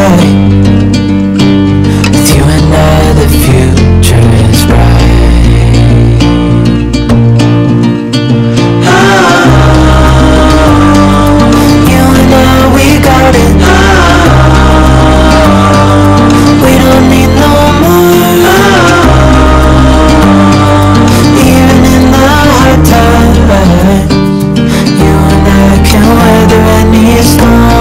right. With you and I, the future is bright. You and I, we got it. We don't need no more. Even in the hard times, you and I can weather any storm.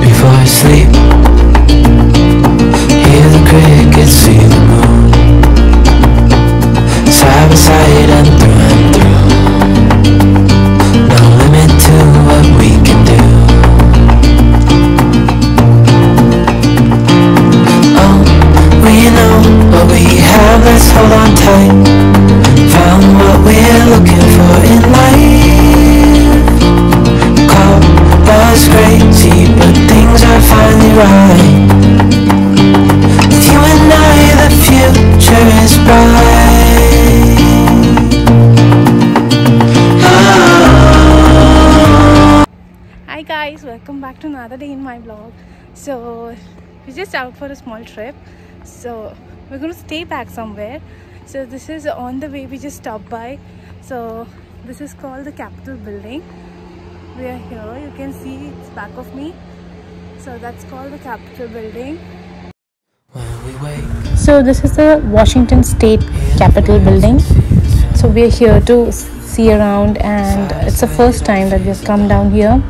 Before I sleep, hear the crickets, see the moon, side by side and through. No limit to what we can do. Oh, we know what we have, let's hold on tight. Found what we're looking for in life. Call us crazy, but things are finally right. With you and I, the future is bright. Hi guys, welcome back to another day in my vlog. So we're just out for a small trip, so we're going to stay back somewhere. So this is on the way, we just stopped by. So this is called the Capitol building. We are here, you can see it's back of me. So that's called the Capitol building. When we wake, So this is the Washington State Capitol building. So we are here to see around, and it's the first time that we've come down here.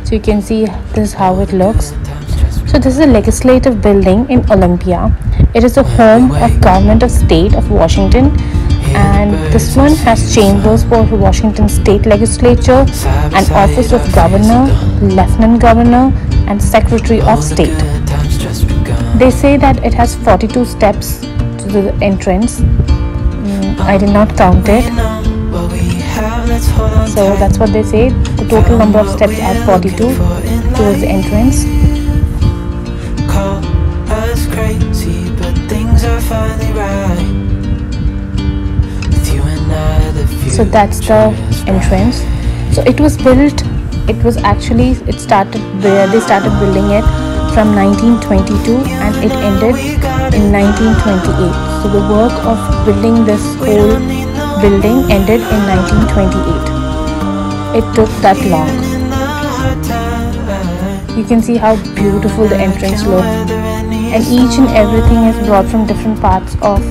So you can see this is how it looks. So this is a legislative building in Olympia. It is the home of Government of State of Washington, and this one has chambers for Washington State Legislature, an office of Governor, Lieutenant Governor, and Secretary of State. They say that it has 42 steps to the entrance. I did not count it. So that's what they say. The total number of steps are 42 towards the entrance. call us crazy, but things are finally right. With you and I, the future. So that's the entrance. So it was built, it started where they started building it from 1922 and it ended in 1928. So the work of building this whole building ended in 1928. It took that long. You can see how beautiful the entrance looks, and each and everything is brought from different parts of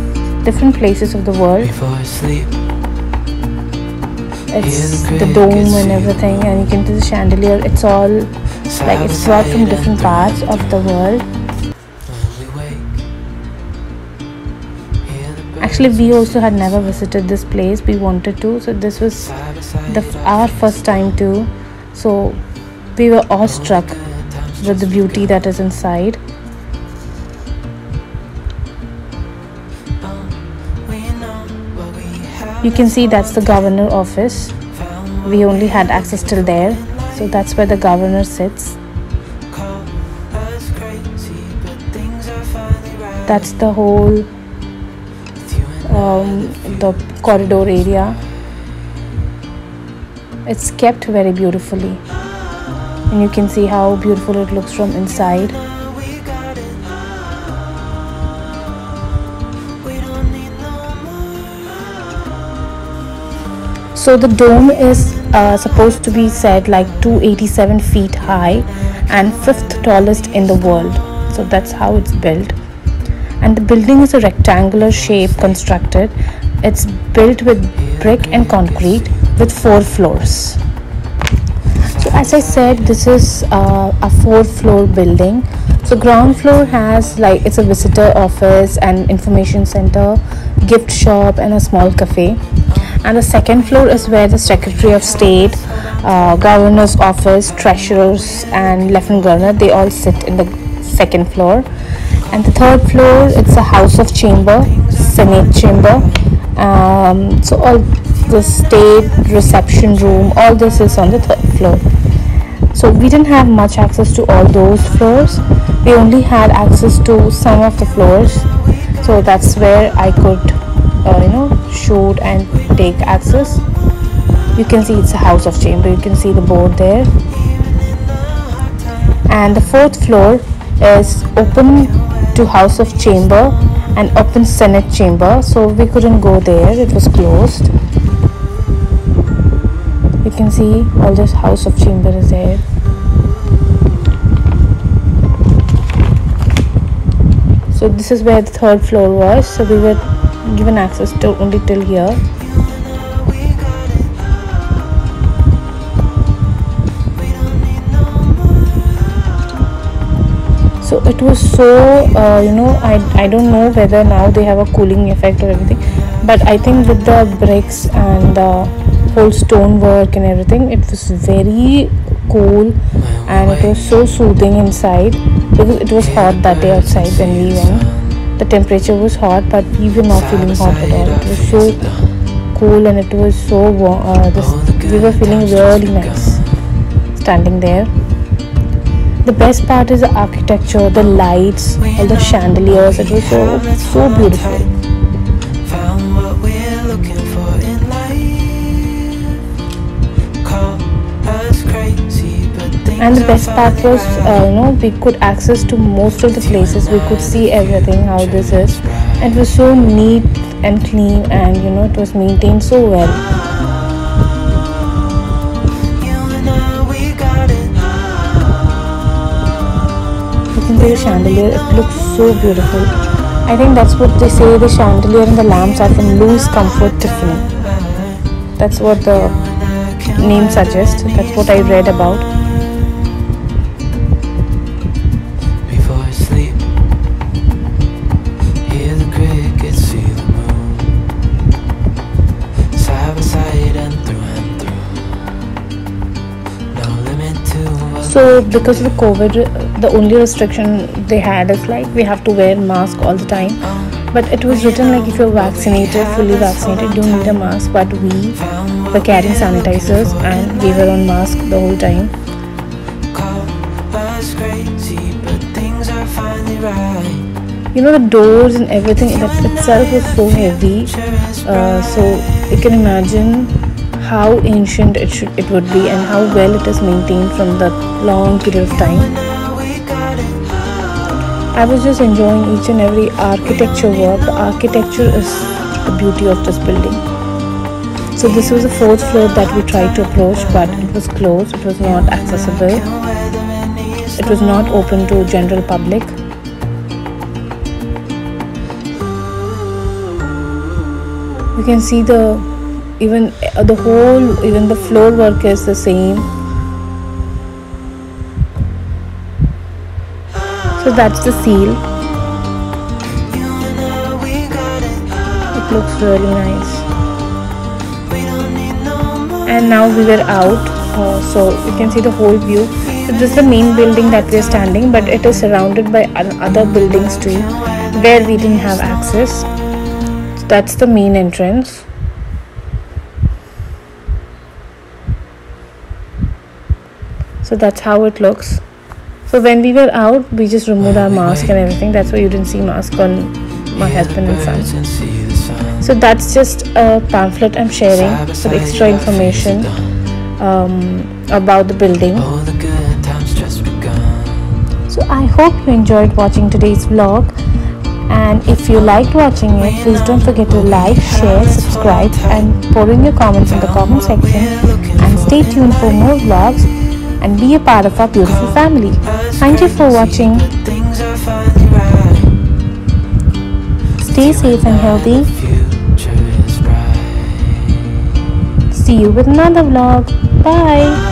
different places of the world. It's the dome and everything, and you can see the chandelier. It's all like it's brought from different parts of the world. Actually, we also had never visited this place. We wanted to, so this was our first time too. So we were awestruck with the beauty that is inside. You can see that's the governor office. We only had access till there, so that's where the governor sits. That's the whole the corridor area. It's kept very beautifully, and you can see how beautiful it looks from inside. So the dome is supposed to be said like 287 feet high and 5th tallest in the world. So that's how it's built. And the building is a rectangular shape constructed. It's built with brick and concrete with 4 floors. So as I said, this is a 4-floor building. So ground floor has like it's a visitor office and information center, gift shop and a small cafe. And the second floor is where the Secretary of State, Governor's office, treasurers and Lieutenant Governor, they all sit in the second floor. And the third floor, it's a House of Chamber, Senate Chamber. So all the state reception room, all this is on the third floor. So we didn't have much access to all those floors. We only had access to some of the floors. So that's where I could shoot and take access. You can see it's a House of Chamber. You can see the board there. And the 4th floor is open to House of Chamber and open Senate Chamber, so we couldn't go there, it was closed. You can see all this House of Chamber is there. So this is where the 3rd floor was, so we were given access to only till here. So it was so I don't know whether now they have a cooling effect or everything, but I think with the bricks and the whole stone work and everything, it was very cool and it was so soothing inside, because it was hot that day outside when we went. The temperature was hot, but we were not feeling hot at all. It was so cool and it was so warm. We were feeling really nice standing there. The best part is the architecture, the lights, all the chandeliers. It was so beautiful. Found what we're looking for in life. Call us crazy, but And the best part was, we could access to most of the places. We could see everything, how this is. It was so neat and clean, and it was maintained so well. The chandelier, it looks so beautiful. I think that's what they say, the chandelier and the lamps are from Louis Comfort Tiffany. That's what the name suggests. That's what I read about. Before I sleep, hear the crickets, see the moon, side by side and through. No limit to what. So because of the COVID, the only restriction they had is like we have to wear mask all the time. But it was written like if you're vaccinated, fully vaccinated, you don't need a mask. But we were carrying sanitizers and we were on mask the whole time. The doors and everything that itself was so heavy. So you can imagine how ancient it would be and how well it is maintained from the long period of time. I was just enjoying each and every architecture work. The architecture is the beauty of this building. So this was the 4th floor that we tried to approach, but it was closed. It was not accessible. It was not open to general public. You can see even the floor work is the same. So that's the seal. It looks really nice. And now we were out, so you can see the whole view. So this is the main building that we are standing, but it is surrounded by other buildings too, where we didn't have access. So that's the main entrance. So that's how it looks. So when we were out, we just removed our mask and everything. That's why you didn't see mask on my husband and son. So that's just a pamphlet I'm sharing with extra information about the building. So I hope you enjoyed watching today's vlog. And if you liked watching it, please don't forget to like, share, subscribe and pour in your comments in the comment section. And stay tuned for more vlogs and be a part of our beautiful family. Thank you for watching. Stay safe and healthy. See you with another vlog. Bye.